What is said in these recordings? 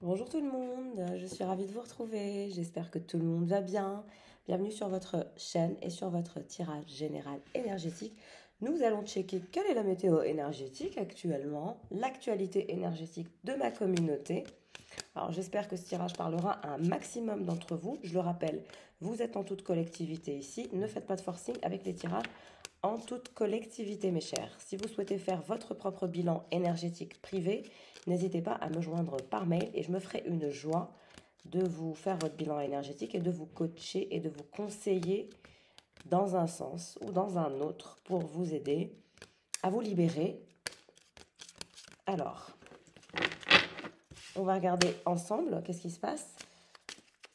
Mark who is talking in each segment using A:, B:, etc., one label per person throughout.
A: Bonjour tout le monde, je suis ravie de vous retrouver, j'espère que tout le monde va bien. Bienvenue sur votre chaîne et sur votre tirage général énergétique. Nous allons checker quelle est la météo énergétique actuellement, l'actualité énergétique de ma communauté. Alors j'espère que ce tirage parlera à un maximum d'entre vous. Je le rappelle, vous êtes en toute collectivité ici, ne faites pas de forcing avec les tirages en toute collectivité mes chers. Si vous souhaitez faire votre propre bilan énergétique privé, n'hésitez pas à me joindre par mail et je me ferai une joie de vous faire votre bilan énergétique et de vous coacher et de vous conseiller dans un sens ou dans un autre pour vous aider à vous libérer. Alors, on va regarder ensemble qu'est-ce qui se passe.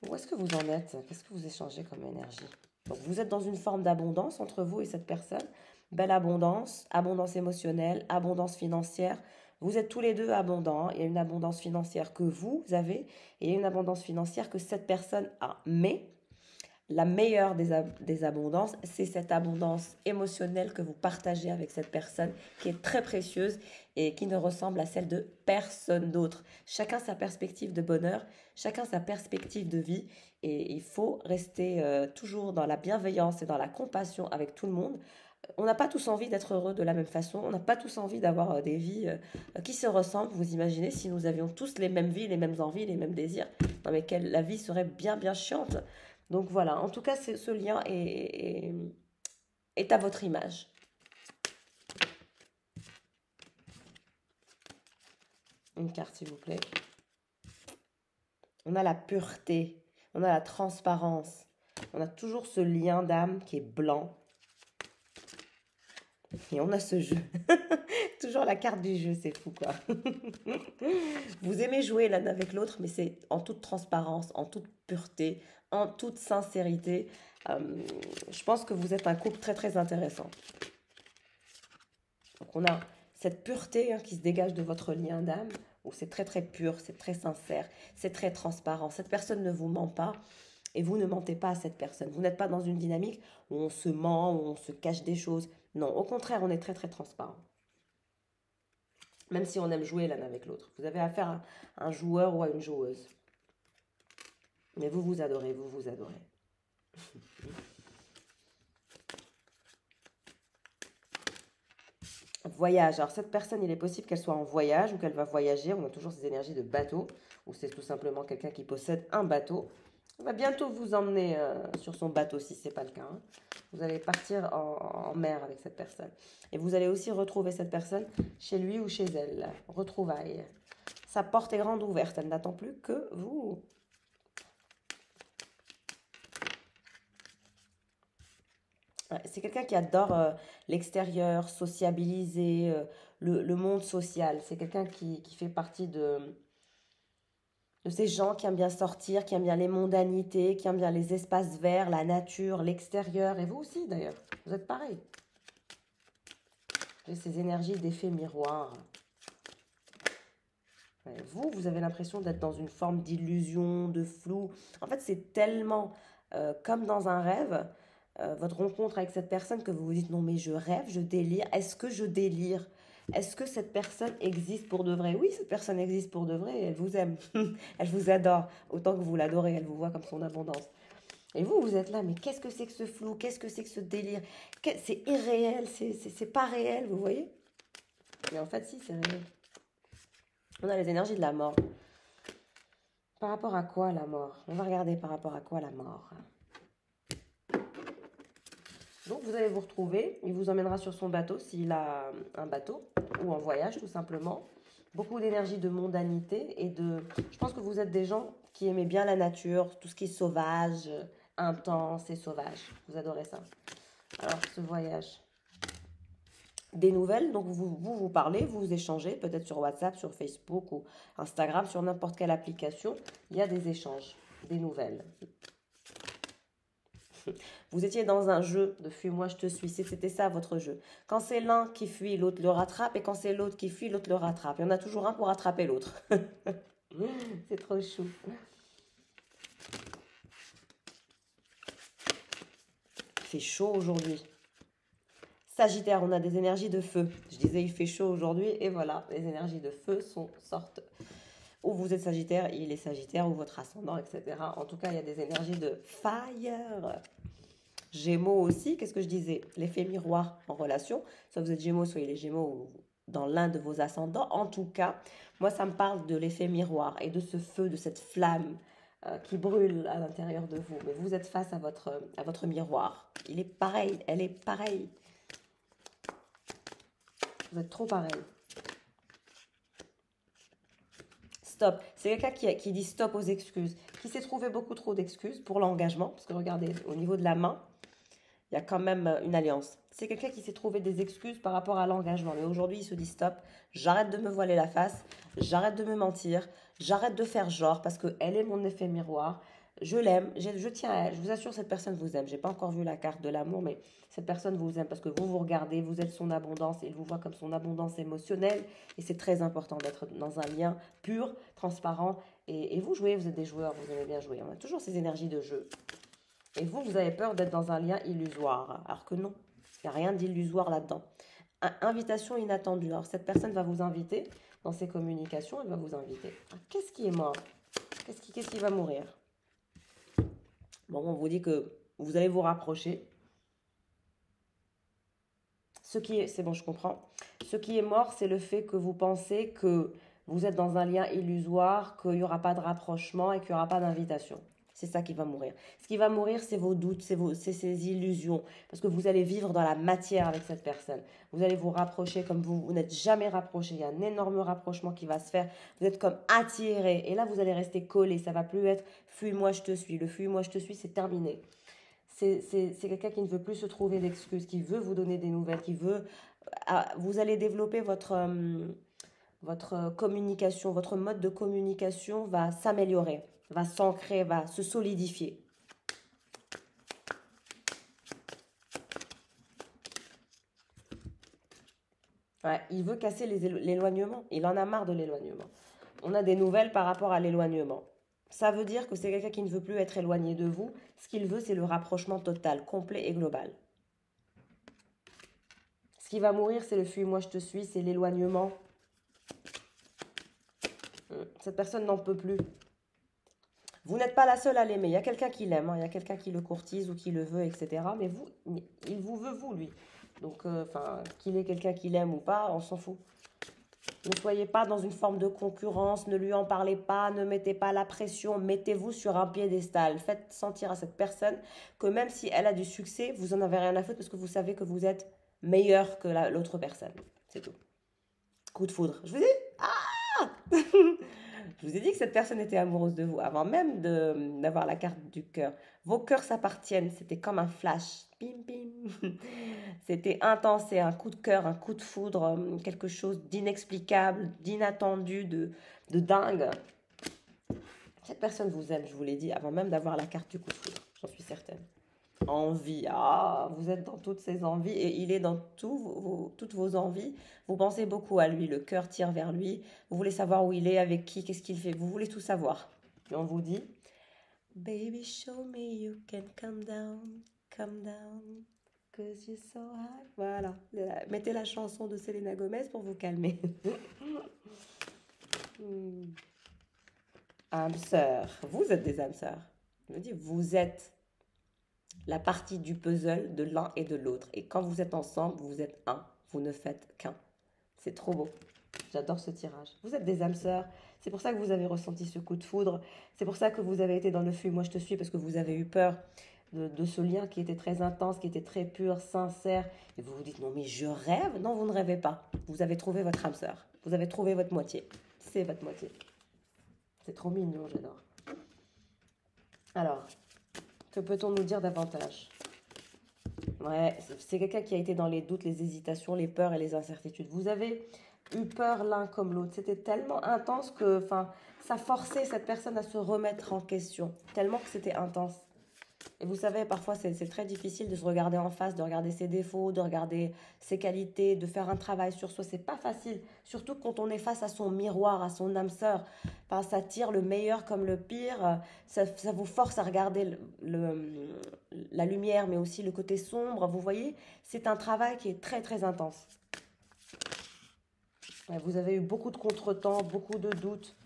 A: Où est-ce que vous en êtes? Qu'est-ce que vous échangez comme énergie? Donc, vous êtes dans une forme d'abondance entre vous et cette personne. Belle abondance, abondance émotionnelle, abondance financière. Vous êtes tous les deux abondants. Il y a une abondance financière que vous avez et il y a une abondance financière que cette personne a. Mais la meilleure des abondances, c'est cette abondance émotionnelle que vous partagez avec cette personne qui est très précieuse et qui ne ressemble à celle de personne d'autre. Chacun sa perspective de bonheur, chacun sa perspective de vie et il faut rester toujours dans la bienveillance et dans la compassion avec tout le monde. On n'a pas tous envie d'être heureux de la même façon, on n'a pas tous envie d'avoir des vies qui se ressemblent. Vous imaginez si nous avions tous les mêmes vies, les mêmes envies, les mêmes désirs, non mais la vie serait bien bien chiante. Donc voilà, en tout cas, ce lien est à votre image. Une carte, s'il vous plaît. On a la pureté, on a la transparence, on a toujours ce lien d'âme qui est blanc. Et on a ce jeu. Toujours la carte du jeu, c'est fou quoi. Vous aimez jouer l'un avec l'autre, mais c'est en toute transparence, en toute pureté, en toute sincérité. Je pense que vous êtes un couple très très intéressant. Donc on a cette pureté qui se dégage de votre lien d'âme, où c'est très très pur, c'est très sincère, c'est très transparent. Cette personne ne vous ment pas et vous ne mentez pas à cette personne. Vous n'êtes pas dans une dynamique où on se ment, où on se cache des choses. Non, au contraire, on est très très transparent. Même si on aime jouer l'un avec l'autre. Vous avez affaire à un joueur ou à une joueuse. Mais vous vous adorez, vous vous adorez. Voyage. Alors cette personne, il est possible qu'elle soit en voyage ou qu'elle va voyager. On a toujours ces énergies de bateau. Ou c'est tout simplement quelqu'un qui possède un bateau. On va bientôt vous emmener sur son bateau si ce n'est pas le cas. Hein. Vous allez partir en mer avec cette personne. Et vous allez aussi retrouver cette personne chez lui ou chez elle. Retrouvailles. Sa porte est grande ouverte. Elle n'attend plus que vous. C'est quelqu'un qui adore l'extérieur, sociabiliser, le monde social. C'est quelqu'un qui fait partie de ces gens qui aiment bien sortir, qui aiment bien les mondanités, qui aiment bien les espaces verts, la nature, l'extérieur. Et vous aussi d'ailleurs, vous êtes pareil. J'ai ces énergies d'effet miroir. Vous, vous avez l'impression d'être dans une forme d'illusion, de flou. En fait, c'est tellement comme dans un rêve, votre rencontre avec cette personne que vous vous dites non mais je rêve, je délire. Est-ce que je délire? Est-ce que cette personne existe pour de vrai? Oui, cette personne existe pour de vrai et elle vous aime. Elle vous adore autant que vous l'adorez. Elle vous voit comme son abondance. Et vous, vous êtes là, mais qu'est-ce que c'est que ce flou? Qu'est-ce que c'est que ce délire? C'est irréel, c'est pas réel, vous voyez? Mais en fait, si, c'est réel. On a les énergies de la mort. Par rapport à quoi la mort? On va regarder par rapport à quoi la mort. Donc vous allez vous retrouver, il vous emmènera sur son bateau s'il a un bateau ou en voyage tout simplement. Beaucoup d'énergie de mondanité et de... Je pense que vous êtes des gens qui aimez bien la nature, tout ce qui est sauvage, intense et sauvage. Vous adorez ça. Alors ce voyage. Des nouvelles, donc vous parlez, vous échangez, peut-être sur WhatsApp, sur Facebook ou Instagram, sur n'importe quelle application, il y a des échanges, des nouvelles. Vous étiez dans un jeu de fuis-moi, je te suis, c'était ça votre jeu. Quand c'est l'un qui fuit, l'autre le rattrape, et quand c'est l'autre qui fuit, l'autre le rattrape. Il y en a toujours un pour rattraper l'autre. C'est trop chou. Il fait chaud aujourd'hui. Sagittaire, on a des énergies de feu. Je disais, il fait chaud aujourd'hui, et voilà, les énergies de feu sortent. Ou vous êtes Sagittaire, il est Sagittaire, ou votre ascendant, etc. En tout cas, il y a des énergies de fire. Gémeaux aussi, qu'est-ce que je disais? L'effet miroir en relation. Soit vous êtes Gémeaux, soit il est Gémeaux ou dans l'un de vos ascendants. En tout cas, moi, ça me parle de l'effet miroir et de ce feu, de cette flamme qui brûle à l'intérieur de vous. Mais vous êtes face à votre miroir. Il est pareil, elle est pareille. Vous êtes trop pareil. Stop. C'est quelqu'un qui dit stop aux excuses, qui s'est trouvé beaucoup trop d'excuses pour l'engagement. Parce que regardez, au niveau de la main, il y a quand même une alliance. C'est quelqu'un qui s'est trouvé des excuses par rapport à l'engagement. Mais aujourd'hui, il se dit stop, j'arrête de me voiler la face, j'arrête de me mentir, j'arrête de faire genre parce qu'elle est mon effet miroir. Je l'aime, je tiens à elle. Je vous assure, cette personne vous aime. Je n'ai pas encore vu la carte de l'amour, mais cette personne vous aime parce que vous vous regardez, vous êtes son abondance et il vous voit comme son abondance émotionnelle. Et c'est très important d'être dans un lien pur, transparent. Et vous jouez, vous êtes des joueurs, vous aimez bien jouer. On a toujours ces énergies de jeu. Et vous avez peur d'être dans un lien illusoire. Alors que non, il n'y a rien d'illusoire là-dedans. Invitation inattendue. Alors cette personne va vous inviter dans ses communications, elle va vous inviter. Qu'est-ce qui est mort? Qu'est-ce qui va mourir? Bon, on vous dit que vous allez vous rapprocher. C'est bon, je comprends. Ce qui est mort, c'est le fait que vous pensez que vous êtes dans un lien illusoire, qu'il n'y aura pas de rapprochement et qu'il n'y aura pas d'invitation. C'est ça qui va mourir. Ce qui va mourir, c'est vos doutes, c'est ces illusions. Parce que vous allez vivre dans la matière avec cette personne. Vous allez vous rapprocher comme vous n'êtes jamais rapproché. Il y a un énorme rapprochement qui va se faire. Vous êtes comme attiré. Et là, vous allez rester collé. Ça va plus être « fuis-moi, je te suis ». Le « fuis-moi, je te suis », c'est terminé. C'est quelqu'un qui ne veut plus se trouver d'excuses, qui veut vous donner des nouvelles, qui veut... vous allez développer votre communication, votre mode de communication va s'améliorer, va s'ancrer, va se solidifier. Ouais, il veut casser l'éloignement. Il en a marre de l'éloignement. On a des nouvelles par rapport à l'éloignement. Ça veut dire que c'est quelqu'un qui ne veut plus être éloigné de vous. Ce qu'il veut, c'est le rapprochement total, complet et global. Ce qui va mourir, c'est le fuis-moi, je te suis, c'est l'éloignement. Cette personne n'en peut plus. Vous n'êtes pas la seule à l'aimer. Il y a quelqu'un qui l'aime, hein. Il y a quelqu'un qui le courtise ou qui le veut, etc. Mais vous, il vous veut, vous, lui. Donc, qu'il ait quelqu'un qui l'aime ou pas, on s'en fout. Ne soyez pas dans une forme de concurrence, ne lui en parlez pas, ne mettez pas la pression, mettez-vous sur un piédestal. Faites sentir à cette personne que même si elle a du succès, vous en avez rien à foutre parce que vous savez que vous êtes meilleur que l'autre personne. C'est tout. Coup de foudre. Je vous dis, ah je vous ai dit que cette personne était amoureuse de vous avant même d'avoir la carte du cœur. Vos cœurs s'appartiennent, c'était comme un flash. Bim, bim. C'était intense, c'est un coup de cœur, un coup de foudre, quelque chose d'inexplicable, d'inattendu, de dingue. Cette personne vous aime, je vous l'ai dit, avant même d'avoir la carte du coup de foudre, j'en suis certaine. Envie, vous êtes dans toutes ces envies et il est dans toutes vos envies. Vous pensez beaucoup à lui, le cœur tire vers lui. Vous voulez savoir où il est, avec qui, qu'est-ce qu'il fait. Vous voulez tout savoir. Et on vous dit, baby, show me you can come down, cause you're so high. Voilà, mettez la chanson de Selena Gomez pour vous calmer. Âme sœur, vous êtes des âmes sœurs. Je me dis, vous êtes la partie du puzzle de l'un et de l'autre. Et quand vous êtes ensemble, vous êtes un. Vous ne faites qu'un. C'est trop beau. J'adore ce tirage. Vous êtes des âmes sœurs. C'est pour ça que vous avez ressenti ce coup de foudre. C'est pour ça que vous avez été dans le fuis. Moi, je te suis parce que vous avez eu peur de ce lien qui était très intense, qui était très pur, sincère. Et vous vous dites, non mais je rêve. Non, vous ne rêvez pas. Vous avez trouvé votre âme sœur. Vous avez trouvé votre moitié. C'est votre moitié. C'est trop mignon, j'adore. Alors... que peut-on nous dire davantage? Ouais, c'est quelqu'un qui a été dans les doutes, les hésitations, les peurs et les incertitudes. Vous avez eu peur l'un comme l'autre. C'était tellement intense que ça forçait cette personne à se remettre en question. Tellement que c'était intense. Et vous savez, parfois, c'est très difficile de se regarder en face, de regarder ses défauts, de regarder ses qualités, de faire un travail sur soi. C'est pas facile. Surtout quand on est face à son miroir, à son âme sœur. Enfin, ça tire le meilleur comme le pire. Ça vous force à regarder la lumière, mais aussi le côté sombre. Vous voyez, c'est un travail qui est très, très intense. Vous avez eu beaucoup de contretemps, beaucoup de doutes.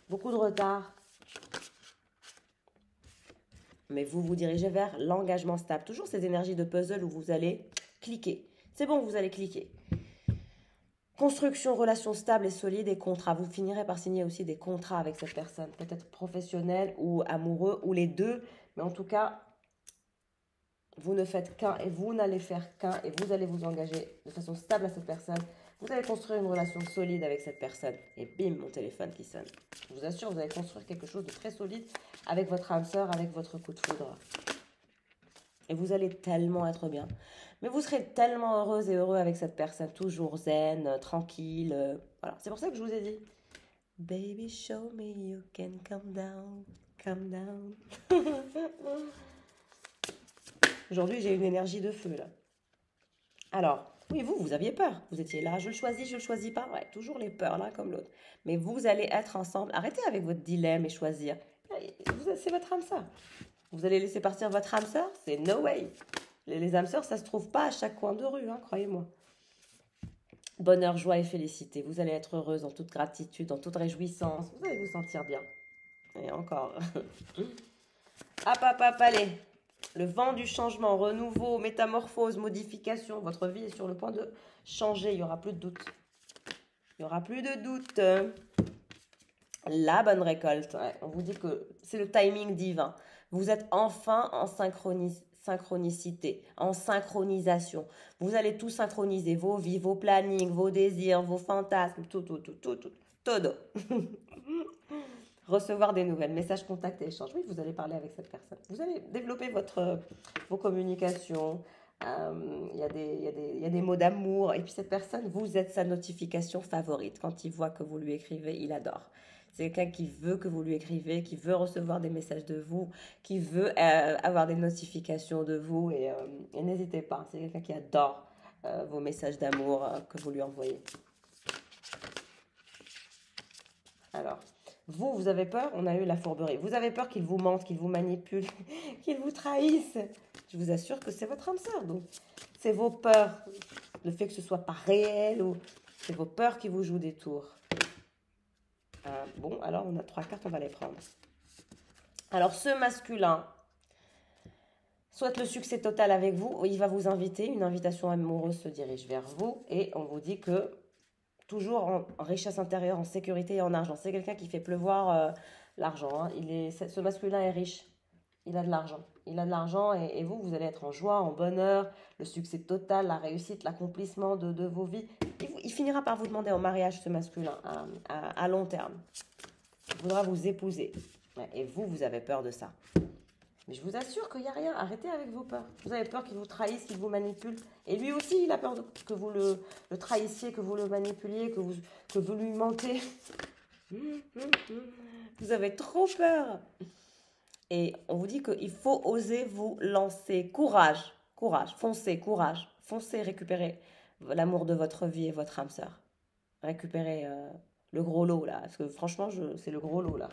A: beaucoup de retard. Mais vous vous dirigez vers l'engagement stable. Toujours ces énergies de puzzle où vous allez cliquer. C'est bon, vous allez cliquer. Construction, relation stable et solide et contrat. Vous finirez par signer aussi des contrats avec cette personne. Peut-être professionnel ou amoureux ou les deux. Mais en tout cas, vous ne faites qu'un et vous n'allez faire qu'un et vous allez vous engager de façon stable à cette personne. Vous allez construire une relation solide avec cette personne. Et bim, mon téléphone qui sonne. Je vous assure, vous allez construire quelque chose de très solide avec votre âme sœur, avec votre coup de foudre. Et vous allez tellement être bien. Mais vous serez tellement heureuse et heureux avec cette personne. Toujours zen, tranquille. Voilà. C'est pour ça que je vous ai dit. Baby, show me you can calm down. Calm down. Aujourd'hui, j'ai une énergie de feu, là. Alors, oui, vous aviez peur. Vous étiez là, je le choisis pas. Ouais, toujours les peurs, l'un comme l'autre. Mais vous allez être ensemble. Arrêtez avec votre dilemme et choisir. C'est votre âme sœur. Vous allez laisser partir votre âme sœur? C'est no way. Les âmes sœurs, ça se trouve pas à chaque coin de rue, hein, croyez-moi. Bonheur, joie et félicité. Vous allez être heureuse en toute gratitude, en toute réjouissance. Vous allez vous sentir bien. Et encore. Hop, allez. Le vent du changement, renouveau, métamorphose, modification. Votre vie est sur le point de changer. Il n'y aura plus de doute. Il n'y aura plus de doute. La bonne récolte. Ouais, on vous dit que c'est le timing divin. Vous êtes enfin en synchronicité, en synchronisation. Vous allez tout synchroniser. Vos vies, vos plannings, vos désirs, vos fantasmes. Tout. Recevoir des nouvelles, messages, contacts et échanges. Oui, vous allez parler avec cette personne. Vous allez développer vos communications. Il y a des mots d'amour. Et puis cette personne, vous êtes sa notification favorite. Quand il voit que vous lui écrivez, il adore. C'est quelqu'un qui veut que vous lui écrivez, qui veut recevoir des messages de vous, qui veut avoir des notifications de vous. Et n'hésitez pas, c'est quelqu'un qui adore vos messages d'amour que vous lui envoyez. Alors... vous avez peur, on a eu la fourberie. Vous avez peur qu'il vous mente, qu'il vous manipule, qu'il vous trahisse. Je vous assure que c'est votre âme sœur. Donc, c'est vos peurs. Le fait que ce soit pas réel ou c'est vos peurs qui vous jouent des tours. Bon, alors on a 3 cartes, on va les prendre. Alors, ce masculin souhaite le succès total avec vous. Il va vous inviter. Une invitation amoureuse se dirige vers vous. Et on vous dit que toujours en richesse intérieure, en sécurité et en argent. C'est quelqu'un qui fait pleuvoir l'argent. Hein. Ce masculin est riche. Il a de l'argent. Il a de l'argent et vous allez être en joie, en bonheur, le succès total, la réussite, l'accomplissement de vos vies. Il finira par vous demander en mariage, ce masculin, à long terme. Il voudra vous épouser. Et vous avez peur de ça. Mais je vous assure qu'il n'y a rien. Arrêtez avec vos peurs. Vous avez peur qu'il vous trahisse, qu'il vous manipule. Et lui aussi, il a peur que vous le trahissiez, que vous le manipuliez, que vous lui mentez. Vous avez trop peur. Et on vous dit qu'il faut oser vous lancer. Courage, foncez, courage. Foncez, récupérez l'amour de votre vie et votre âme sœur. Récupérez le gros lot, là. Parce que franchement, c'est le gros lot, là.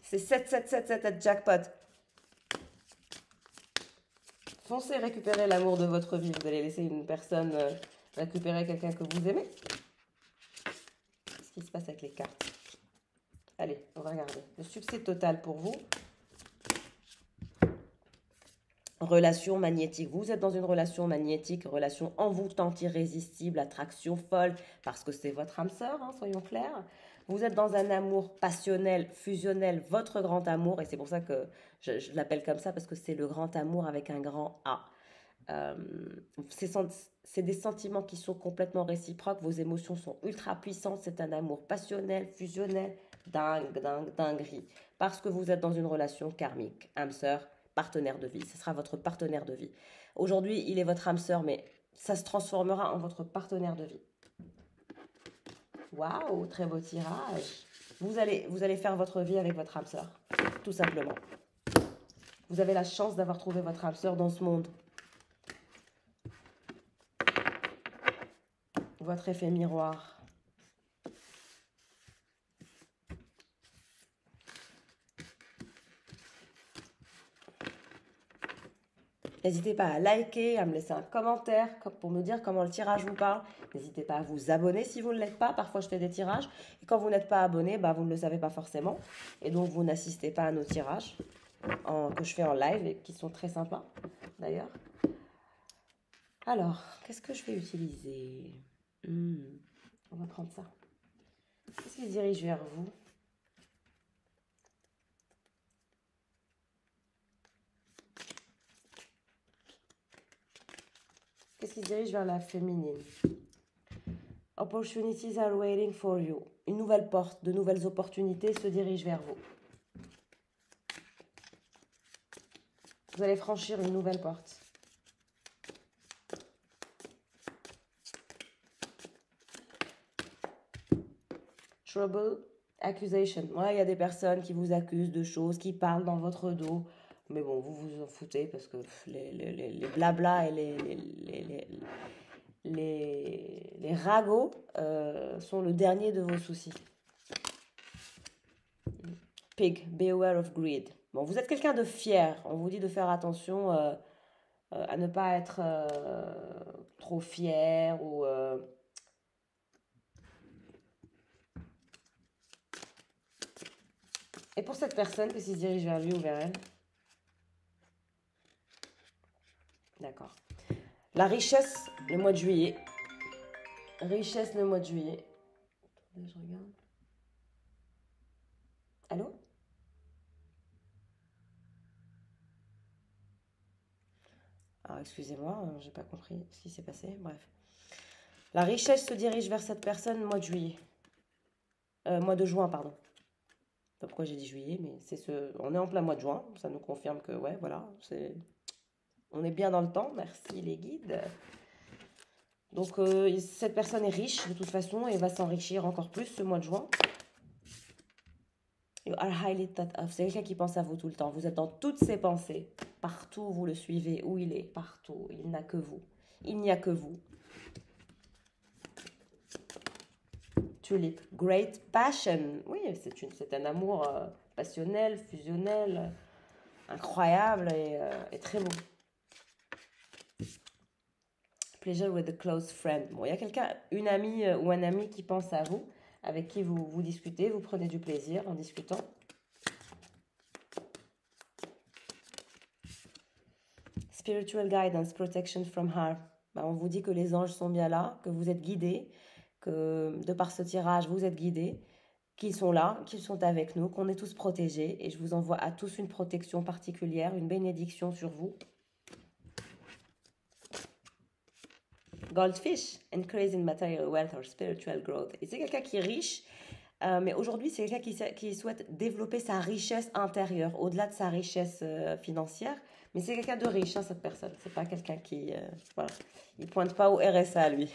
A: C'est 7 jackpot. Foncez récupérer l'amour de votre vie. Vous allez laisser une personne récupérer quelqu'un que vous aimez. Qu'est-ce qui se passe avec les cartes? Allez, on va regarder. Le succès total pour vous. Relation magnétique. Vous êtes dans une relation magnétique, relation envoûtante, irrésistible, attraction folle, parce que c'est votre âme sœur, hein, soyons clairs. Vous êtes dans un amour passionnel, fusionnel, votre grand amour, et c'est pour ça que je l'appelle comme ça, parce que c'est le grand amour avec un grand A. C'est des sentiments qui sont complètement réciproques, vos émotions sont ultra puissantes, c'est un amour passionnel, fusionnel, dinguerie, parce que vous êtes dans une relation karmique, âme sœur, partenaire de vie, ce sera votre partenaire de vie. Aujourd'hui, il est votre âme sœur, mais ça se transformera en votre partenaire de vie. Waouh, très beau tirage. Vous allez faire votre vie avec votre âme sœur, tout simplement. Vous avez la chance d'avoir trouvé votre âme sœur dans ce monde. Votre effet miroir. N'hésitez pas à liker, à me laisser un commentaire pour me dire comment le tirage vous parle. N'hésitez pas à vous abonner si vous ne l'êtes pas. Parfois, je fais des tirages. Et quand vous n'êtes pas abonné, bah, vous ne le savez pas forcément. Et donc, vous n'assistez pas à nos tirages que je fais en live et qui sont très sympas, d'ailleurs. Alors, qu'est-ce que je vais utiliser? On va prendre ça. Qu'est-ce qui se dirige vers vous? Qu'est-ce qui se dirige vers la féminine? Opportunities are waiting for you. Une nouvelle porte, de nouvelles opportunités se dirigent vers vous. Vous allez franchir une nouvelle porte. Trouble, accusation. Ouais, il y a des personnes qui vous accusent de choses, qui parlent dans votre dos. Mais bon, vous vous en foutez parce que les blabla et les ragots sont le dernier de vos soucis. Pig, beware of greed. Bon, vous êtes quelqu'un de fier. On vous dit de faire attention à ne pas être trop fier ou... Et pour cette personne qui se dirige vers lui ou vers elle? D'accord. La richesse, le mois de juillet. Richesse, le mois de juillet. Attendez, je regarde. Allô? Alors, excusez-moi, j'ai pas compris ce qui s'est passé. Bref. La richesse se dirige vers cette personne mois de juillet. Mois de juin, pardon. Pas pourquoi j'ai dit juillet, mais c'est on est en plein mois de juin. Ça nous confirme que, ouais, voilà, on est bien dans le temps. Merci les guides. Donc, cette personne est riche de toute façon et va s'enrichir encore plus ce mois de juin. You are highly thought of. C'est quelqu'un qui pense à vous tout le temps. Vous êtes dans toutes ses pensées. Partout, vous le suivez. Où il est, partout. Il n'a que vous. Il n'y a que vous. Tulip. Great passion. Oui, c'est un amour passionnel, fusionnel, incroyable et très beau. Pleasure with a close friend. Bon, il y a quelqu'un, une amie ou un ami qui pense à vous, avec qui vous discutez, vous prenez du plaisir en discutant. Spiritual guidance, protection from harm. Ben, on vous dit que les anges sont bien là, que vous êtes guidés, que de par ce tirage, vous êtes guidés, qu'ils sont là, qu'ils sont avec nous, qu'on est tous protégés. Et je vous envoie à tous une protection particulière, une bénédiction sur vous. Goldfish, increasing material wealth or spiritual growth. Et c'est quelqu'un qui est riche, mais aujourd'hui, c'est quelqu'un qui souhaite développer sa richesse intérieure, au-delà de sa richesse financière. Mais c'est quelqu'un de riche, hein, cette personne. C'est pas quelqu'un qui... voilà. Il pointe pas au RSA, lui.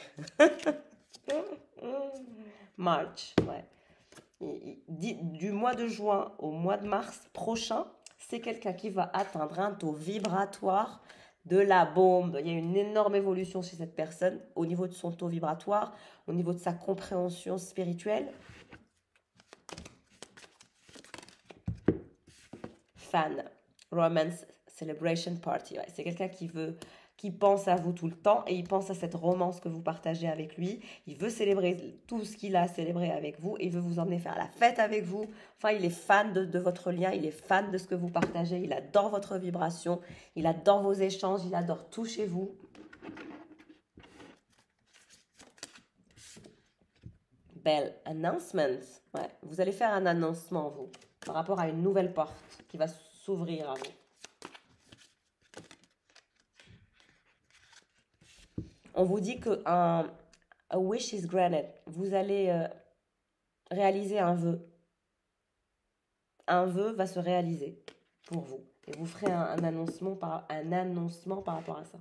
A: March, ouais. Du mois de juin au mois de mars prochain, c'est quelqu'un qui va atteindre un taux vibratoire de la bombe. Il y a une énorme évolution chez cette personne au niveau de son taux vibratoire, au niveau de sa compréhension spirituelle. Fan, romance, celebration party. Ouais, c'est quelqu'un qui pense à vous tout le temps et il pense à cette romance que vous partagez avec lui. Il veut célébrer tout ce qu'il a célébré avec vous et il veut vous emmener faire la fête avec vous. Enfin, il est fan de votre lien, il est fan de ce que vous partagez, il adore votre vibration, il adore vos échanges, il adore tout chez vous. Bell, announcement. Ouais, vous allez faire un annoncement, vous, par rapport à une nouvelle porte qui va s'ouvrir à vous. On vous dit que a wish is granted. Vous allez réaliser un vœu. Un vœu va se réaliser pour vous. Et vous ferez un annoncement par rapport à ça.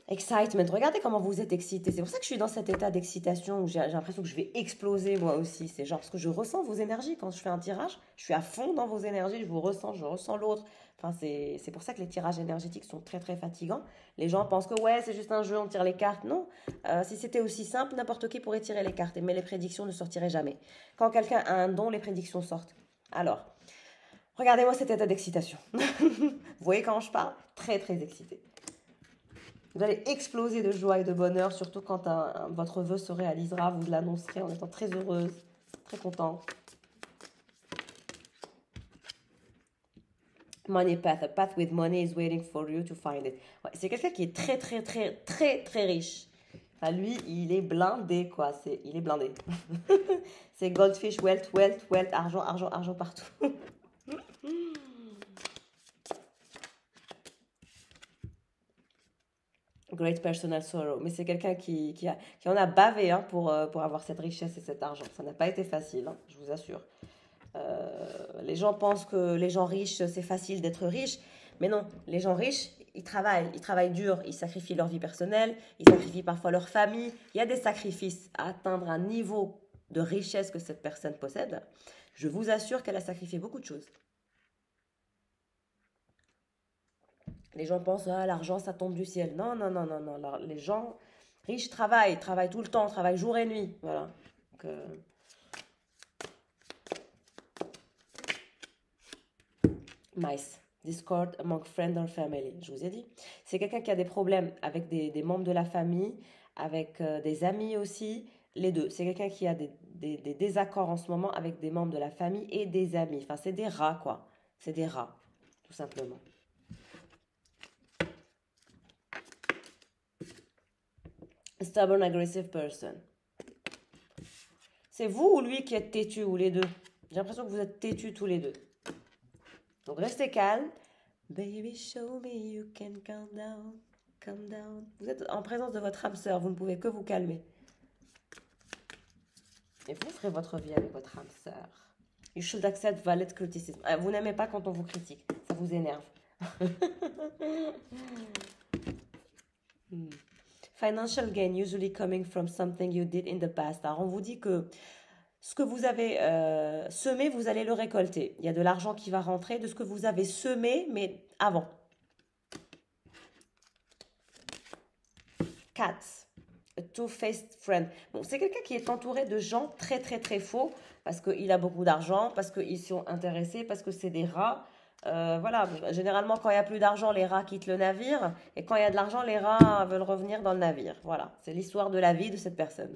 A: Excitement. Regardez comment vous êtes excité. C'est pour ça que je suis dans cet état d'excitation où j'ai l'impression que je vais exploser moi aussi. C'est genre parce que je ressens vos énergies quand je fais un tirage. Je suis à fond dans vos énergies. Je ressens l'autre. Enfin, c'est pour ça que les tirages énergétiques sont très très fatigants. Les gens pensent que ouais, c'est juste un jeu, on tire les cartes. Non. Si c'était aussi simple, n'importe qui pourrait tirer les cartes. Mais les prédictions ne sortiraient jamais. Quand quelqu'un a un don, les prédictions sortent. Alors, regardez-moi cet état d'excitation. Vous voyez quand je parle? Très, très excité. Vous allez exploser de joie et de bonheur, surtout quand votre vœu se réalisera. Vous l'annoncerez en étant très heureuse, très contente. Money path. A path with money is waiting for you to find it. Ouais, c'est quelqu'un qui est très, très, très, très, très riche. Enfin, lui, il est blindé, quoi. Il est blindé. C'est goldfish, wealth, wealth, wealth, argent, argent, argent partout. Great personal sorrow. Mais c'est quelqu'un qui en a bavé hein, pour avoir cette richesse et cet argent. Ça n'a pas été facile, hein, je vous assure. Les gens pensent que les gens riches, c'est facile d'être riche. Mais non, les gens riches, ils travaillent dur, ils sacrifient leur vie personnelle, ils sacrifient parfois leur famille. Il y a des sacrifices à atteindre un niveau de richesse que cette personne possède. Je vous assure qu'elle a sacrifié beaucoup de choses. Les gens pensent, ah, l'argent, ça tombe du ciel. Non, non, non, non, non. Les gens riches travaillent tout le temps, travaillent jour et nuit. Voilà. Donc, mice. Discord among friends or family. Je vous ai dit. C'est quelqu'un qui a des problèmes avec des membres de la famille, avec des amis aussi. Les deux. C'est quelqu'un qui a des désaccords en ce moment avec des membres de la famille et des amis. Enfin, c'est des rats, quoi. C'est des rats, tout simplement. Stubborn, aggressive person. C'est vous ou lui qui êtes têtu ou les deux? J'ai l'impression que vous êtes têtus tous les deux. Donc restez calme. Baby, show me you can calm down, calm down. Vous êtes en présence de votre âme sœur, vous ne pouvez que vous calmer. Et vous ferez votre vie avec votre âme sœur. You should accept valid criticism. Vous n'aimez pas quand on vous critique, ça vous énerve. Financial gain usually coming from something you did in the past. Alors on vous dit que ce que vous avez semé, vous allez le récolter. Il y a de l'argent qui va rentrer de ce que vous avez semé, mais avant. Cats, a two-faced friend. Bon, c'est quelqu'un qui est entouré de gens très très très faux parce qu'il a beaucoup d'argent, parce qu'ils sont intéressés, parce que c'est des rats. Voilà, généralement quand il n'y a plus d'argent, les rats quittent le navire et quand il y a de l'argent, les rats veulent revenir dans le navire. Voilà, c'est l'histoire de la vie de cette personne.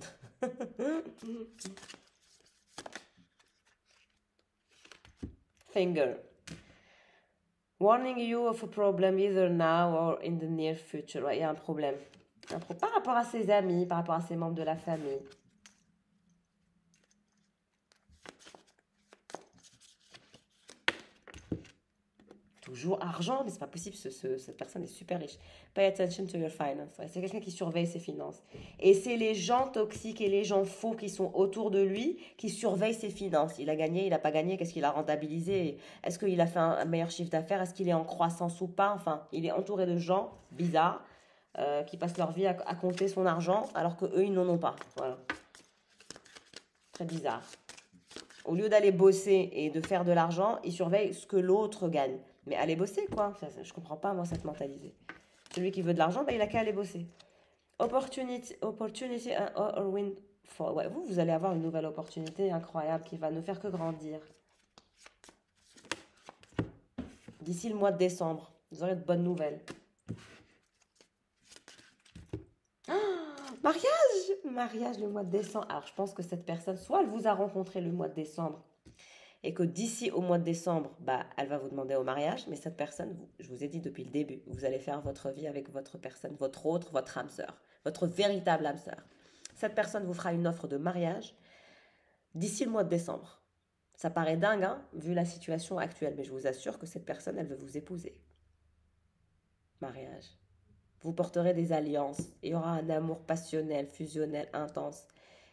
A: Finger. Warning you of a problem either now or in the near future. Ouais, il y a un problème. Par rapport à ses amis, par rapport à ses membres de la famille. Toujours argent, mais c'est pas possible, cette personne est super riche. Pay attention to your finance. Ouais, c'est quelqu'un qui surveille ses finances. Et c'est les gens toxiques et les gens faux qui sont autour de lui qui surveillent ses finances. Il a gagné, il n'a pas gagné, qu'est-ce qu'il a rentabilisé? Est-ce qu'il a fait un meilleur chiffre d'affaires? Est-ce qu'il est en croissance ou pas? Enfin, il est entouré de gens bizarres qui passent leur vie à compter son argent alors qu'eux, ils n'en ont pas. Voilà. Très bizarre. Au lieu d'aller bosser et de faire de l'argent, ils surveillent ce que l'autre gagne. Mais allez bosser, quoi. Je comprends pas, moi, cette mentalité. Celui qui veut de l'argent, il a qu'à aller bosser. Opportunity or win for. Ouais, vous allez avoir une nouvelle opportunité incroyable qui va ne faire que grandir. D'ici le mois de décembre, vous aurez de bonnes nouvelles. Mariage le mois de décembre. Alors, je pense que cette personne, soit elle vous a rencontré le mois de décembre et que d'ici au mois de décembre, elle va vous demander au mariage. Mais cette personne, je vous ai dit depuis le début, vous allez faire votre vie avec votre personne, votre âme sœur, votre véritable âme sœur. Cette personne vous fera une offre de mariage d'ici le mois de décembre. Ça paraît dingue, hein, vu la situation actuelle, mais je vous assure que cette personne, elle veut vous épouser. Mariage. Vous porterez des alliances. Il y aura un amour passionnel, fusionnel, intense.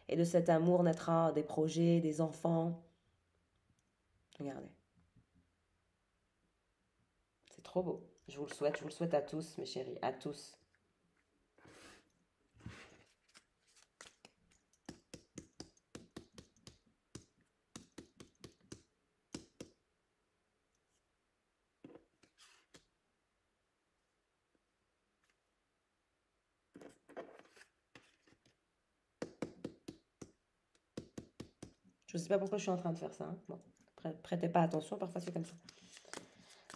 A: Et de cet amour naîtra des projets, des enfants. Regardez. C'est trop beau. Je vous le souhaite à tous, mes chéris, à tous. Je ne sais pas pourquoi je suis en train de faire ça. Hein. Bon, Prêtez pas attention, parfois c'est comme ça.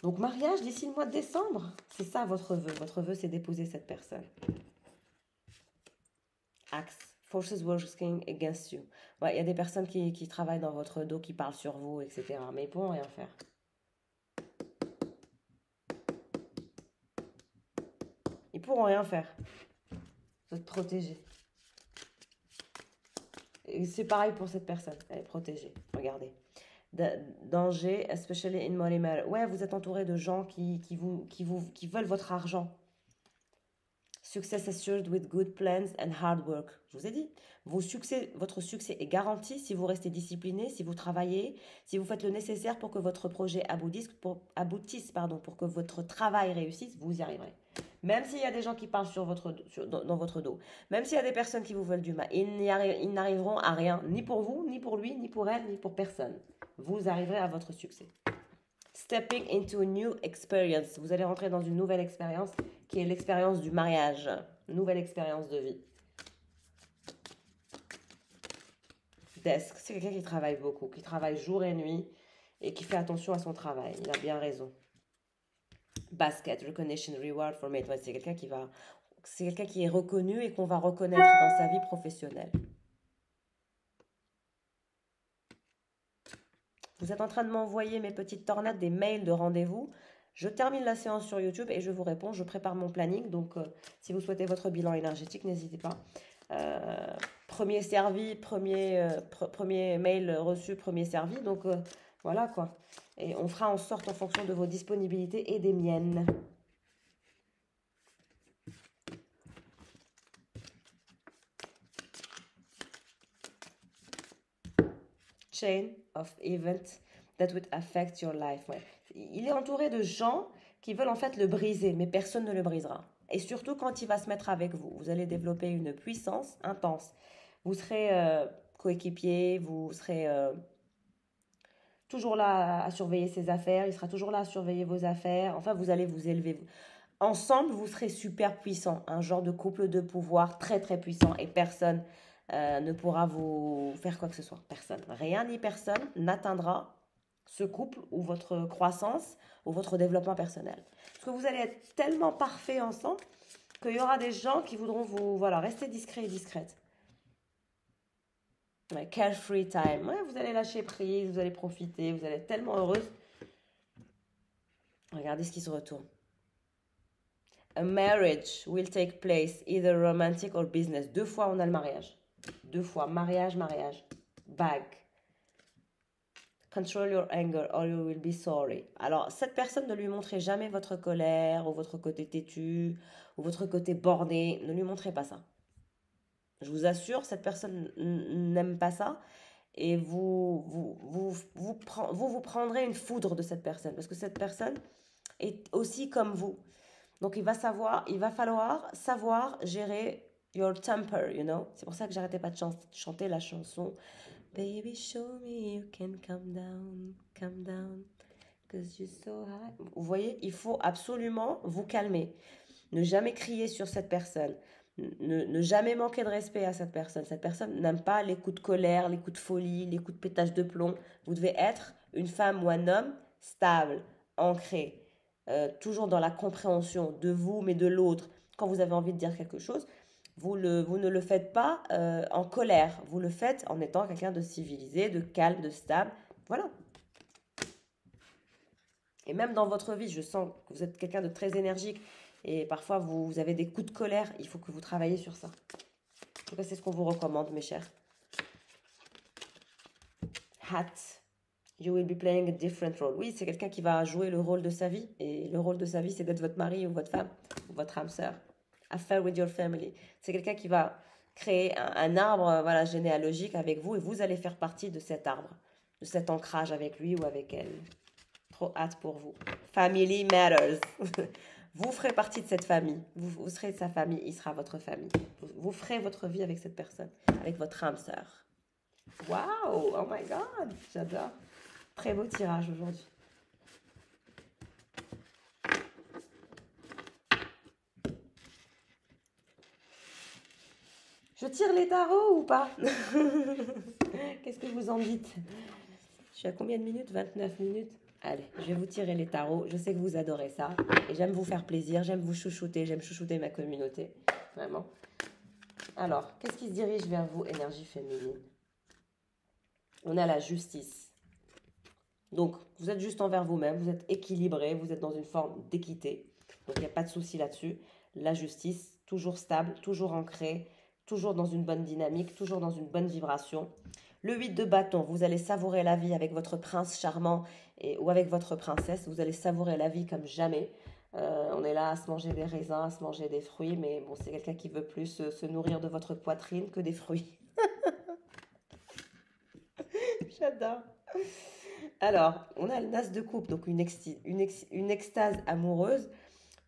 A: Donc mariage d'ici le mois de décembre, c'est ça votre vœu. Votre vœu, c'est d'épouser cette personne. Axe. Forces working against you. Ouais, il y a des personnes qui travaillent dans votre dos, qui parlent sur vous, etc. Mais ils pourront rien faire. Ils pourront rien faire. Vous êtes protégé. Et c'est pareil pour cette personne. Elle est protégée. Regardez. Danger, especially in money matter. Ouais, vous êtes entouré de gens qui veulent votre argent. Success assured with good plans and hard work. Je vous ai dit, votre succès est garanti si vous restez discipliné, si vous travaillez, si vous faites le nécessaire pour que votre projet aboutisse, pour que votre travail réussisse, vous y arriverez. Même s'il y a des gens qui parlent dans votre dos, même s'il y a des personnes qui vous veulent du mal, ils n'arriveront à rien, ni pour vous, ni pour lui, ni pour elle, ni pour personne. Vous arriverez à votre succès. Stepping into a new experience. Vous allez rentrer dans une nouvelle expérience qui est l'expérience du mariage. Nouvelle expérience de vie. Desk, c'est quelqu'un qui travaille beaucoup, qui travaille jour et nuit et qui fait attention à son travail. Il a bien raison. Basket, recognition, reward for mate. Ouais, c'est quelqu'un qui est reconnu et qu'on va reconnaître dans sa vie professionnelle. Vous êtes en train de m'envoyer, mes petites tornades, des mails de rendez-vous. Je termine la séance sur YouTube et je vous réponds. Je prépare mon planning. Donc, si vous souhaitez votre bilan énergétique, n'hésitez pas. Premier servi, premier mail reçu, premier servi. Donc, voilà quoi. Et on fera en sorte en fonction de vos disponibilités et des miennes. Chain of events that would affect your life. Ouais. Il est entouré de gens qui veulent en fait le briser, mais personne ne le brisera. Et surtout quand il va se mettre avec vous, vous allez développer une puissance intense. Vous serez coéquipier, vous serez toujours là à surveiller ses affaires, il sera toujours là à surveiller vos affaires. Enfin, vous allez vous élever. Ensemble, vous serez super puissant, un genre de couple de pouvoir très très puissant et personne ne pourra vous faire quoi que ce soit. Personne. Rien ni personne n'atteindra ce couple ou votre croissance ou votre développement personnel. Parce que vous allez être tellement parfaits ensemble qu'il y aura des gens qui voudront vous rester discrets et discrètes. Ouais, carefree time. Ouais, vous allez lâcher prise, vous allez profiter, vous allez être tellement heureuse. Regardez ce qui se retourne. A marriage will take place, either romantic or business. 2 fois, on a le mariage. 2 fois, mariage. Bag. Control your anger or you will be sorry. Alors, cette personne, ne lui montrez jamais votre colère ou votre côté têtu ou votre côté borné. Ne lui montrez pas ça. Je vous assure, cette personne n'aime pas ça. Et vous prendrez une foudre de cette personne. Parce que cette personne est aussi comme vous. Donc, il va falloir savoir gérer your temper, you know. C'est pour ça que j'arrêtais pas de chanter la chanson Baby, show me you can calm down, cause you're so high. Vous voyez, il faut absolument vous calmer. Ne jamais crier sur cette personne. Ne jamais manquer de respect à cette personne. Cette personne n'aime pas les coups de colère, les coups de folie, les coups de pétage de plomb. Vous devez être une femme ou un homme stable, ancré, toujours dans la compréhension de vous, mais de l'autre. Quand vous avez envie de dire quelque chose, vous ne le faites pas en colère. Vous le faites en étant quelqu'un de civilisé, de calme, de stable. Voilà. Et même dans votre vie, je sens que vous êtes quelqu'un de très énergique. Et parfois, vous avez des coups de colère. Il faut que vous travaillez sur ça. En tout cas, c'est ce qu'on vous recommande, mes chers. Hat. You will be playing a different role. Oui, c'est quelqu'un qui va jouer le rôle de sa vie. Et le rôle de sa vie, c'est d'être votre mari ou votre femme, ou votre âme sœur. Affair with your family. C'est quelqu'un qui va créer un arbre généalogique avec vous et vous allez faire partie de cet arbre, de cet ancrage avec lui ou avec elle. Trop hâte pour vous. Family matters. Vous ferez partie de cette famille. Vous serez sa famille, il sera votre famille. Vous ferez votre vie avec cette personne, avec votre âme sœur. Waouh! Oh my God! J'adore. Très beau tirage aujourd'hui. Je tire les tarots ou pas? Qu'est-ce que vous en dites? Je suis à combien de minutes? 29 minutes. Allez, je vais vous tirer les tarots. Je sais que vous adorez ça. Et j'aime vous faire plaisir, j'aime vous chouchouter, j'aime chouchouter ma communauté. Vraiment. Alors, qu'est-ce qui se dirige vers vous, énergie féminine? On a la justice. Donc, vous êtes juste envers vous-même, vous êtes équilibré, vous êtes dans une forme d'équité. Donc, il n'y a pas de souci là-dessus. La justice, toujours stable, toujours ancrée, toujours dans une bonne dynamique, toujours dans une bonne vibration. Le 8 de bâton, vous allez savourer la vie avec votre prince charmant ou avec votre princesse. Vous allez savourer la vie comme jamais. On est là à se manger des raisins, à se manger des fruits, mais bon, c'est quelqu'un qui veut plus se nourrir de votre poitrine que des fruits. J'adore. Alors, on a le As de coupe, donc une extase amoureuse,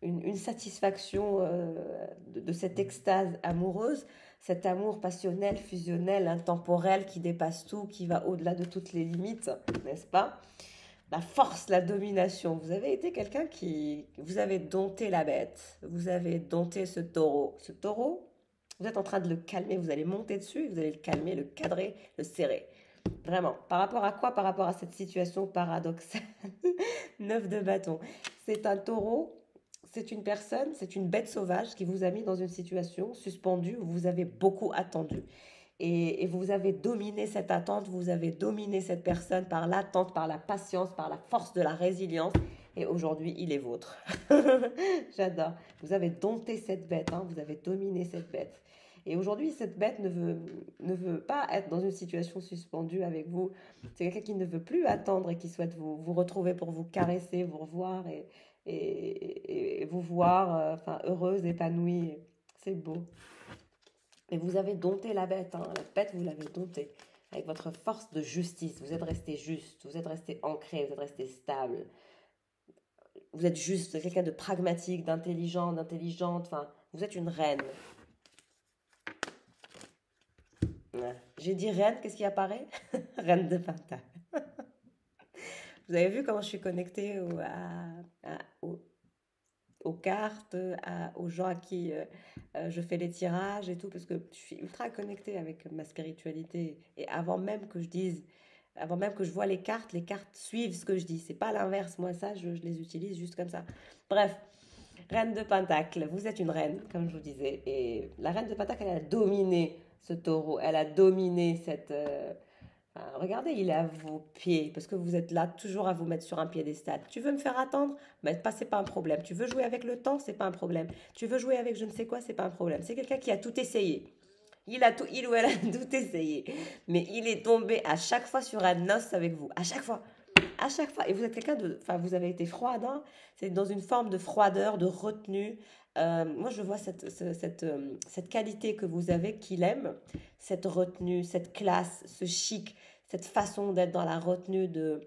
A: une satisfaction de cette extase amoureuse, cet amour passionnel, fusionnel, intemporel qui dépasse tout, qui va au-delà de toutes les limites, n'est-ce pas? La force, la domination. Vous avez été quelqu'un qui... Vous avez dompté la bête, vous avez dompté ce taureau. Ce taureau, vous êtes en train de le calmer, vous allez monter dessus, vous allez le calmer, le cadrer, le serrer. Vraiment. Par rapport à quoi? Par rapport à cette situation paradoxale. 9 de bâton. C'est un taureau, c'est une personne, c'est une bête sauvage qui vous a mis dans une situation suspendue où vous avez beaucoup attendu. Et vous avez dominé cette attente, vous avez dominé cette personne par l'attente, par la patience, par la force de la résilience. Et aujourd'hui, il est vôtre. J'adore. Vous avez dompté cette bête, hein, vous avez dominé cette bête. Et aujourd'hui, cette bête ne veut pas être dans une situation suspendue avec vous. C'est quelqu'un qui ne veut plus attendre et qui souhaite vous retrouver pour vous caresser, vous revoir et vous voir heureuse, épanouie. C'est beau. Et vous avez dompté la bête. Hein. La bête, vous l'avez domptée. Avec votre force de justice. Vous êtes resté juste. Vous êtes resté ancré. Vous êtes resté stable. Vous êtes juste. Vous êtes quelqu'un de pragmatique, d'intelligent, d'intelligente. Enfin, vous êtes une reine. Ouais. J'ai dit reine, qu'est-ce qui apparaît? Reine de Pentacle. Vous avez vu comment je suis connectée aux cartes, aux gens à qui je fais les tirages et tout, parce que je suis ultra connectée avec ma spiritualité. Et avant même que je vois les cartes suivent ce que je dis. C'est pas l'inverse, moi ça, je les utilise juste comme ça. Bref, reine de Pentacle, vous êtes une reine, comme je vous disais. Et la reine de Pentacle, elle a dominé ce taureau, elle a dominé cette... regardez, il est à vos pieds, parce que vous êtes là toujours à vous mettre sur un piédestal. Tu veux me faire attendre? Ben, c'est pas un problème. Tu veux jouer avec le temps? C'est pas un problème. Tu veux jouer avec je ne sais quoi? C'est pas un problème. C'est quelqu'un qui a tout essayé. Il ou elle a tout essayé. Mais il est tombé à chaque fois sur un os avec vous. À chaque fois. À chaque fois. Et vous êtes quelqu'un de... Enfin, vous avez été froide, hein? C'est dans une forme de froideur, de retenue. Moi, je vois cette qualité que vous avez qu'il aime, cette retenue, cette classe, ce chic, cette façon d'être dans la retenue de...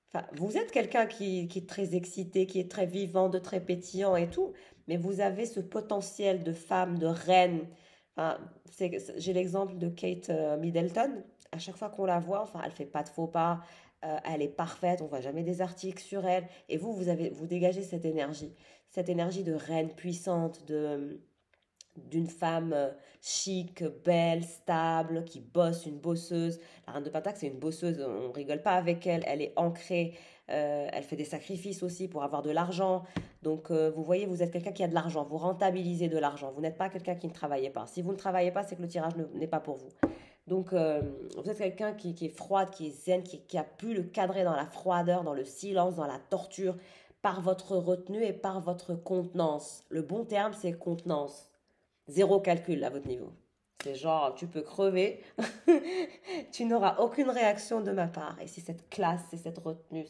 A: Enfin, vous êtes quelqu'un qui est très excité, qui est très vivant, de très pétillant et tout, mais vous avez ce potentiel de femme, de reine. Enfin, j'ai l'exemple de Kate Middleton. À chaque fois qu'on la voit, enfin, elle fait pas de faux pas, elle est parfaite, on voit jamais des articles sur elle. Et vous dégagez cette énergie de reine puissante, d'une femme chic, belle, stable, qui bosse, une bosseuse. La reine de Pentacle, c'est une bosseuse, on rigole pas avec elle, elle est ancrée, elle fait des sacrifices aussi pour avoir de l'argent. Donc vous voyez, vous êtes quelqu'un qui a de l'argent, vous rentabilisez de l'argent, vous n'êtes pas quelqu'un qui ne travaillait pas. Si vous ne travaillez pas, c'est que le tirage n'est pas pour vous. Donc vous êtes quelqu'un qui est froide, qui est zen, qui a pu le cadrer dans la froideur, dans le silence, dans la torture, par votre retenue et par votre contenance. Le bon terme, c'est contenance. Zéro calcul à votre niveau. C'est genre, tu peux crever, tu n'auras aucune réaction de ma part. Et c'est cette classe, c'est cette retenue,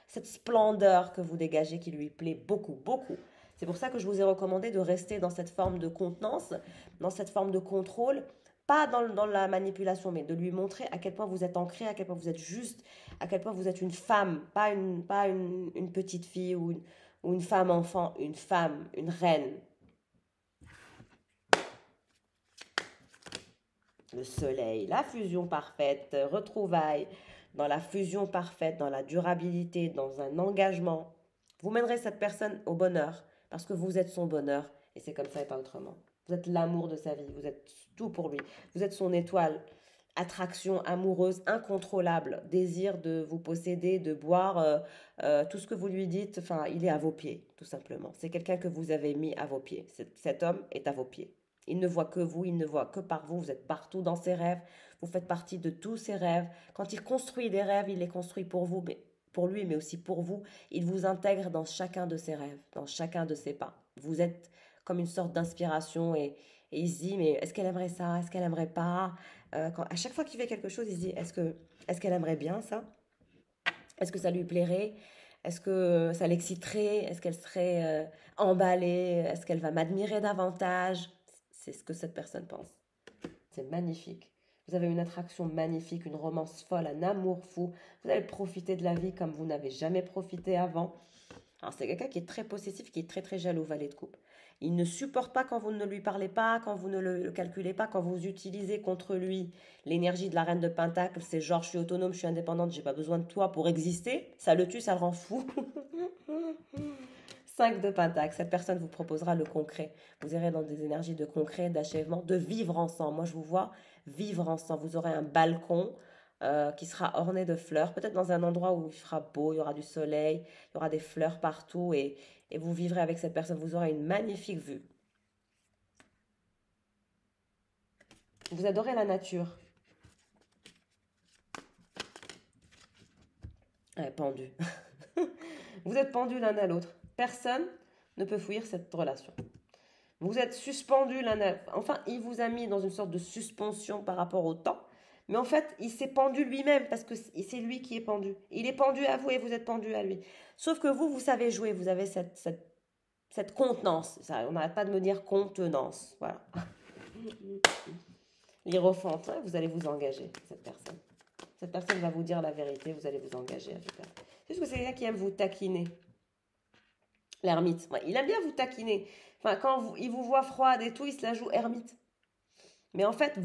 A: cette splendeur que vous dégagez qui lui plaît beaucoup, beaucoup. C'est pour ça que je vous ai recommandé de rester dans cette forme de contenance, dans cette forme de contrôle, pas dans la manipulation, mais de lui montrer à quel point vous êtes ancré, à quel point vous êtes juste, à quel point vous êtes une femme, pas une petite fille ou une femme enfant, une femme, une reine. Le soleil, la fusion parfaite, retrouvailles, dans la fusion parfaite, dans la durabilité, dans un engagement. Vous mènerez cette personne au bonheur parce que vous êtes son bonheur et c'est comme ça et pas autrement. Vous êtes l'amour de sa vie, vous êtes tout pour lui, vous êtes son étoile. attraction amoureuse incontrôlable, désir de vous posséder, de boire, tout ce que vous lui dites, enfin, il est à vos pieds, tout simplement. C'est quelqu'un que vous avez mis à vos pieds. Cet homme est à vos pieds. Il ne voit que vous, il ne voit que par vous, vous êtes partout dans ses rêves, vous faites partie de tous ses rêves. Quand il construit des rêves, il les construit pour vous, mais pour lui, mais aussi pour vous. Il vous intègre dans chacun de ses rêves, dans chacun de ses pas. Vous êtes comme une sorte d'inspiration et il se dit, mais est-ce qu'elle aimerait ça? Est-ce qu'elle aimerait pas? À chaque fois qu'il fait quelque chose, il se dit, est-ce qu'elle aimerait bien ça? Est-ce que ça lui plairait? Est-ce que ça l'exciterait? Est-ce qu'elle serait emballée? Est-ce qu'elle va m'admirer davantage? C'est ce que cette personne pense. C'est magnifique. Vous avez une attraction magnifique, une romance folle, un amour fou. Vous allez profiter de la vie comme vous n'avez jamais profité avant. Alors c'est quelqu'un qui est très possessif, qui est très très jaloux, valet de coupe. Il ne supporte pas quand vous ne lui parlez pas, quand vous ne le calculez pas, quand vous utilisez contre lui l'énergie de la reine de Pentacle. C'est genre, je suis autonome, je suis indépendante, j'ai pas besoin de toi pour exister. Ça le tue, ça le rend fou. 5 de Pentacle, cette personne vous proposera le concret. Vous irez dans des énergies de concret, d'achèvement, de vivre ensemble. Moi, je vous vois vivre ensemble. Vous aurez un balcon qui sera orné de fleurs, peut-être dans un endroit où il fera beau, il y aura du soleil, il y aura des fleurs partout et vous vivrez avec cette personne. Vous aurez une magnifique vue. Vous adorez la nature. Pendu. Vous êtes pendus l'un à l'autre. Personne ne peut fuir cette relation. Vous êtes suspendus l'un à l'autre. Enfin, il vous a mis dans une sorte de suspension par rapport au temps. Mais en fait, il s'est pendu lui-même parce que c'est lui qui est pendu. Il est pendu à vous et vous êtes pendu à lui. Sauf que vous savez jouer. Vous avez cette contenance. Ça, on n'arrête pas de me dire contenance. Voilà. L'hiérophante, hein, vous allez vous engager, cette personne. Cette personne va vous dire la vérité, vous allez vous engager avec elle. C'est juste que c'est quelqu'un qui aime vous taquiner. L'ermite, ouais, il aime bien vous taquiner. Enfin, quand il vous voit froide et tout, il se la joue ermite. Mais en fait,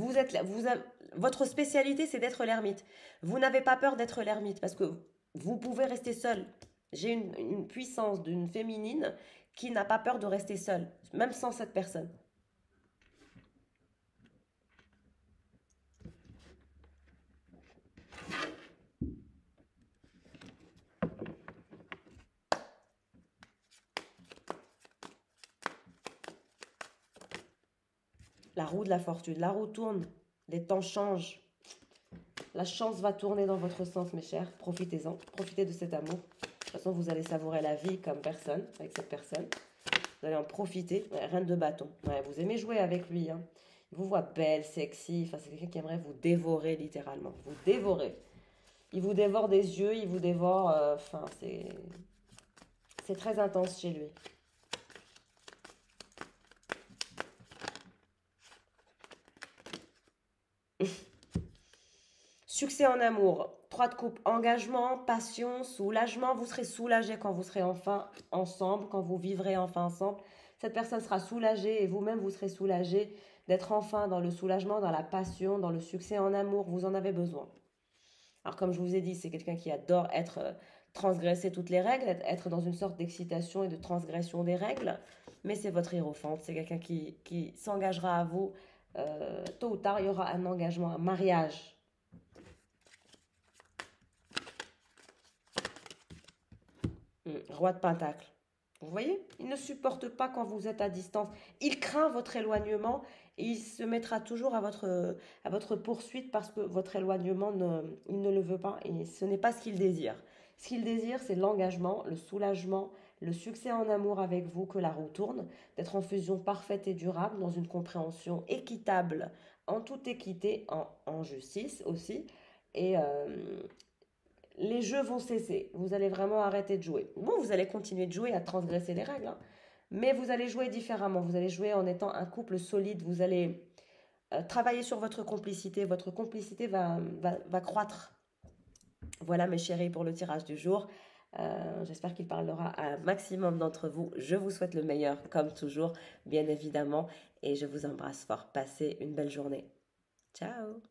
A: votre spécialité, c'est d'être l'ermite. Vous n'avez pas peur d'être l'ermite parce que vous pouvez rester seul. J'ai une puissance d'une féminine qui n'a pas peur de rester seule, même sans cette personne. La roue de la fortune, la roue tourne, les temps changent. La chance va tourner dans votre sens, mes chers. Profitez-en, profitez de cet amour. De toute façon, vous allez savourer la vie comme personne, avec cette personne. Vous allez en profiter. Ouais, reine de bâton. Ouais, vous aimez jouer avec lui. Hein. Il vous voit belle, sexy. Enfin, c'est quelqu'un qui aimerait vous dévorer littéralement. Vous dévorer. Il vous dévore des yeux, il vous dévore. Enfin, c'est très intense chez lui. Succès en amour, 3 de coupe, engagement, passion, soulagement. Vous serez soulagé quand vous serez enfin ensemble, quand vous vivrez enfin ensemble. Cette personne sera soulagée et vous-même vous serez soulagé d'être enfin dans le soulagement, dans la passion, dans le succès en amour. Vous en avez besoin. Alors comme je vous ai dit, c'est quelqu'un qui adore transgresser toutes les règles, être dans une sorte d'excitation et de transgression des règles. Mais c'est votre hiérophante, c'est quelqu'un qui s'engagera à vous. Tôt ou tard, il y aura un engagement, un mariage. Roi de Pentacle. Vous voyez, il ne supporte pas quand vous êtes à distance. Il craint votre éloignement et il se mettra toujours à votre poursuite parce que votre éloignement, il ne le veut pas et ce n'est pas ce qu'il désire. Ce qu'il désire, c'est l'engagement, le soulagement, le succès en amour avec vous, que la roue tourne, d'être en fusion parfaite et durable, dans une compréhension équitable, en toute équité, en justice aussi. Et les jeux vont cesser. Vous allez vraiment arrêter de jouer. Bon, vous allez continuer de jouer à transgresser les règles, hein, mais vous allez jouer différemment. Vous allez jouer en étant un couple solide. Vous allez travailler sur votre complicité. Votre complicité va croître. Voilà, mes chéris, pour le tirage du jour. J'espère qu'il parlera à un maximum d'entre vous. Je vous souhaite le meilleur, comme toujours, bien évidemment. Et je vous embrasse fort. Passez une belle journée. Ciao!